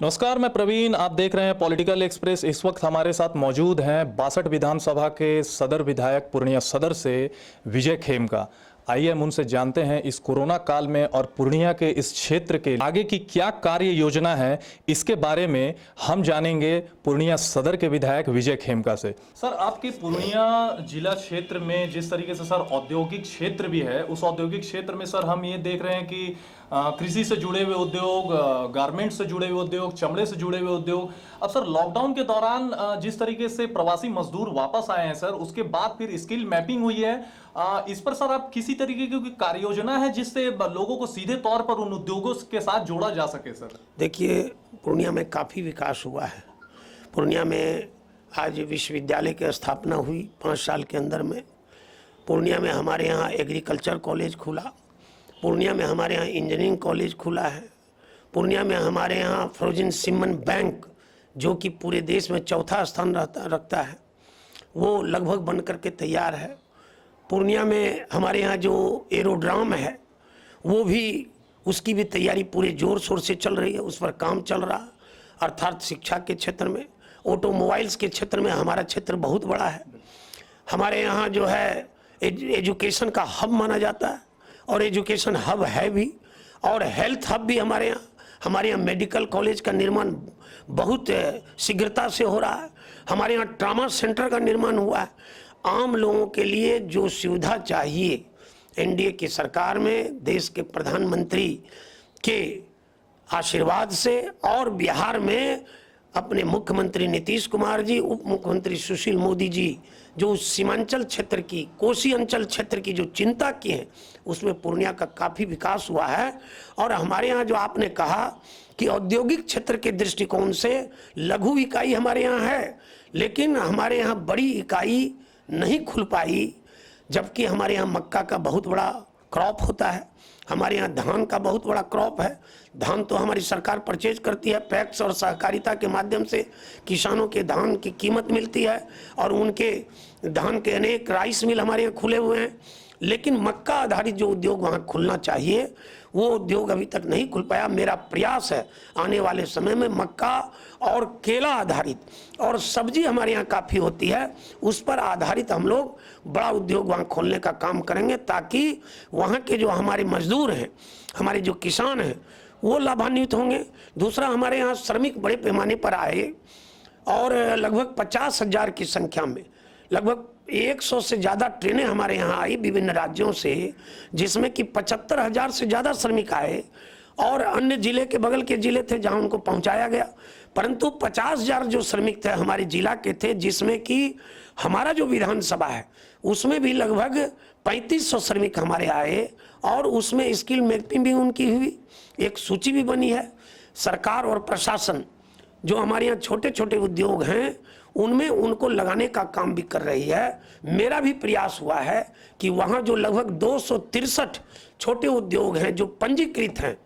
नमस्कार, मैं प्रवीण। आप देख रहे हैं पॉलिटिकल एक्सप्रेस। इस वक्त हमारे साथ मौजूद हैं 62 विधानसभा के सदर विधायक पूर्णिया सदर से विजय खेमका। आइए हम उनसे जानते हैं इस कोरोना काल में और पूर्णिया के इस क्षेत्र के आगे की क्या कार्य योजना है, इसके बारे में हम जानेंगे पूर्णिया सदर के विधायक विजय खेमका से। सर, आपके पूर्णिया जिला क्षेत्र में जिस तरीके से सर औद्योगिक क्षेत्र भी है, उस औद्योगिक क्षेत्र में सर हम ये देख रहे हैं कि कृषि से जुड़े हुए उद्योग, गारमेंट से जुड़े हुए उद्योग, चमड़े से जुड़े हुए उद्योग। अब सर लॉकडाउन के दौरान जिस तरीके से प्रवासी मजदूर वापस आए हैं सर, उसके बाद फिर स्किल मैपिंग हुई है। इस पर सर आप किसी तरीके की कार्य योजना है जिससे लोगों को सीधे तौर पर उन उद्योगों के साथ जोड़ा जा सके? सर देखिए, पूर्णिया में काफ़ी विकास हुआ है। पूर्णिया में आज विश्वविद्यालय की स्थापना हुई 5 साल के अंदर में। पूर्णिया में हमारे यहाँ एग्रीकल्चर कॉलेज खुला। पूर्णिया में हमारे यहाँ इंजीनियरिंग कॉलेज खुला है। पूर्णिया में हमारे यहाँ फ्रोजन सीमेंट बैंक, जो कि पूरे देश में चौथा स्थान रखता है, वो लगभग बन करके तैयार है। पूर्णिया में हमारे यहाँ जो एरोड्राम है, वो भी, उसकी भी तैयारी पूरे जोर शोर से चल रही है, उस पर काम चल रहा। अर्थात शिक्षा के क्षेत्र में, ऑटोमोबाइल्स के क्षेत्र में हमारा क्षेत्र बहुत बड़ा है। हमारे यहाँ जो है एजुकेशन का हब माना जाता है, और एजुकेशन हब है भी, और हेल्थ हब भी हमारे यहाँ मेडिकल कॉलेज का निर्माण बहुत शीघ्रता से हो रहा है। हमारे यहाँ ट्रामा सेंटर का निर्माण हुआ है। आम लोगों के लिए जो सुविधा चाहिए, एनडीए की सरकार में देश के प्रधानमंत्री के आशीर्वाद से, और बिहार में अपने मुख्यमंत्री नीतीश कुमार जी, उप मुख्यमंत्री सुशील मोदी जी, जो सीमांचल क्षेत्र की, कोसी अंचल क्षेत्र की जो चिंता की है, उसमें पूर्णिया का काफ़ी विकास हुआ है। और हमारे यहाँ जो आपने कहा कि औद्योगिक क्षेत्र के दृष्टिकोण से लघु इकाई हमारे यहाँ है, लेकिन हमारे यहाँ बड़ी इकाई नहीं खुल पाई। जबकि हमारे यहाँ मक्का का बहुत बड़ा क्रॉप होता है, हमारे यहाँ धान का बहुत बड़ा क्रॉप है। धान तो हमारी सरकार परचेज करती है, पैक्स और सहकारिता के माध्यम से किसानों के धान की कीमत मिलती है, और उनके धान के अनेक राइस मिल हमारे यहाँ खुले हुए हैं। लेकिन मक्का आधारित जो उद्योग वहाँ खुलना चाहिए, वो उद्योग अभी तक नहीं खुल पाया। मेरा प्रयास है आने वाले समय में मक्का और केला आधारित, और सब्जी हमारे यहाँ काफ़ी होती है, उस पर आधारित हम लोग बड़ा उद्योग वहाँ खोलने का काम करेंगे, ताकि वहाँ के जो हमारे मजदूर हैं, हमारे जो किसान हैं, वो लाभान्वित होंगे। दूसरा, हमारे यहाँ श्रमिक बड़े पैमाने पर आए, और लगभग 50,000 की संख्या में लगभग 100 से ज़्यादा ट्रेनें हमारे यहाँ आई विभिन्न राज्यों से, जिसमें कि 75,000 से ज़्यादा श्रमिक आए, और अन्य जिले के, बगल के जिले थे जहाँ उनको पहुँचाया गया। परंतु 50,000 जो श्रमिक थे हमारे जिला के थे, जिसमें कि हमारा जो विधानसभा है उसमें भी लगभग 3500 श्रमिक हमारे आए, और उसमें स्किल मैपिंग भी उनकी हुई, एक सूची भी बनी है। सरकार और प्रशासन जो हमारे यहाँ छोटे छोटे उद्योग हैं, उनमें उनको लगाने का काम भी कर रही है। मेरा भी प्रयास हुआ है कि वहाँ जो लगभग 263 छोटे उद्योग हैं जो पंजीकृत हैं,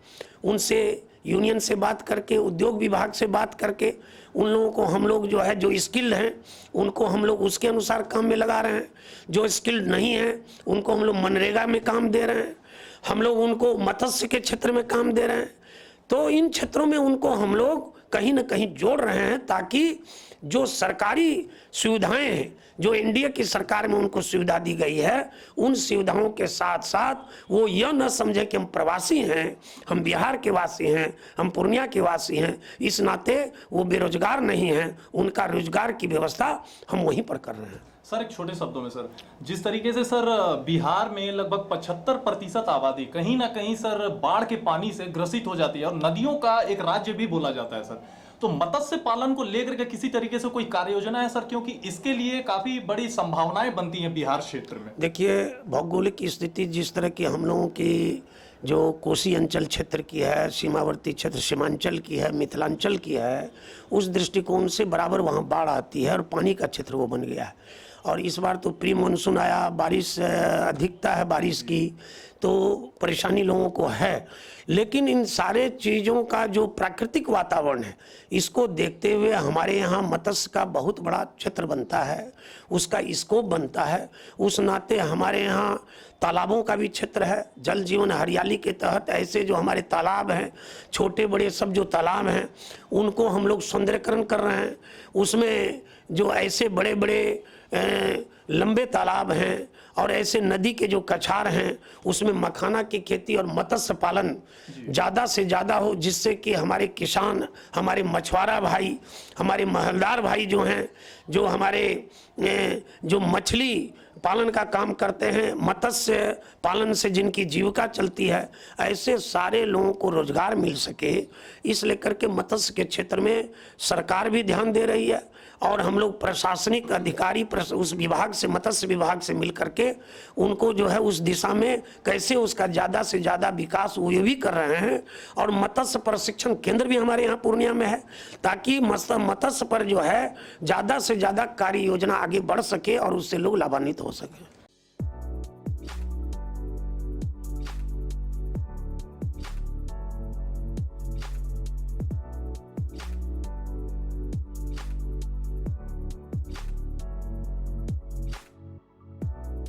उनसे यूनियन से बात करके, उद्योग विभाग से बात करके, उन लोगों को हम लोग जो है, जो स्किल्ड हैं, उनको हम लोग उसके अनुसार काम में लगा रहे हैं। जो स्किल्ड नहीं हैं, उनको हम लोग मनरेगा में काम दे रहे हैं, हम लोग उनको मत्स्य के क्षेत्र में काम दे रहे हैं। तो इन क्षेत्रों में उनको हम लोग कहीं ना कहीं जोड़ रहे हैं, ताकि जो सरकारी सुविधाएं हैं, जो एनडीए की सरकार में उनको सुविधा दी गई है, उन सुविधाओं के साथ साथ वो यह न समझे कि हम प्रवासी हैं, हम बिहार के वासी हैं, हम पूर्णिया के वासी हैं। इस नाते वो बेरोजगार नहीं हैं, उनका रोजगार की व्यवस्था हम वहीं पर कर रहे हैं। सर, एक छोटे शब्दों में सर, जिस तरीके से सर बिहार में लगभग 75% आबादी कहीं ना कहीं सर बाढ़ के पानी से ग्रसित हो जाती है, और नदियों का एक राज्य भी बोला जाता है सर, तो मत्स्य पालन को लेकर के किसी तरीके से कोई कार्य योजना है सर? क्योंकि इसके लिए काफी बड़ी संभावनाएं बनती हैं बिहार क्षेत्र में। देखिए, भौगोलिक स्थिति जिस तरह की हम लोगों की जो कोसी अंचल क्षेत्र की है, सीमावर्ती क्षेत्र सीमांचल की है, मिथिलांचल की है, उस दृष्टिकोण से बराबर वहाँ बाढ़ आती है, और पानी का क्षेत्र वो बन गया है। और इस बार तो प्री मानसून आया, बारिश अधिकता है बारिश की, तो परेशानी लोगों को है। लेकिन इन सारे चीज़ों का जो प्राकृतिक वातावरण है, इसको देखते हुए हमारे यहाँ मत्स्य का बहुत बड़ा क्षेत्र बनता है, उसका स्कोप बनता है। उस नाते हमारे यहाँ तालाबों का भी क्षेत्र है। जल जीवन हरियाली के तहत ऐसे जो हमारे तालाब हैं, छोटे बड़े सब जो तालाब हैं, उनको हम लोग सौंदर्यकरण कर रहे हैं। उसमें जो ऐसे बड़े बड़े लंबे तालाब हैं और ऐसे नदी के जो कछार हैं, उसमें मखाना की खेती और मत्स्य पालन ज़्यादा से ज़्यादा हो, जिससे कि हमारे किसान, हमारे मछुआरा भाई, हमारे महलदार भाई जो हैं, जो हमारे जो मछली पालन का काम करते हैं, मत्स्य पालन से जिनकी जीविका चलती है, ऐसे सारे लोगों को रोजगार मिल सके, इस लेकर के मत्स्य के क्षेत्र में सरकार भी ध्यान दे रही है और हम लोग प्रशासनिक अधिकारी उस विभाग से, मत्स्य विभाग से मिल करके उनको जो है उस दिशा में कैसे उसका ज़्यादा से ज़्यादा विकास वो भी कर रहे हैं। और मत्स्य प्रशिक्षण केंद्र भी हमारे यहाँ पूर्णिया में है, ताकि मत्स्य पर जो है ज़्यादा से ज़्यादा कार्य योजना आगे बढ़ सके और उससे लोग लाभान्वित हो सके।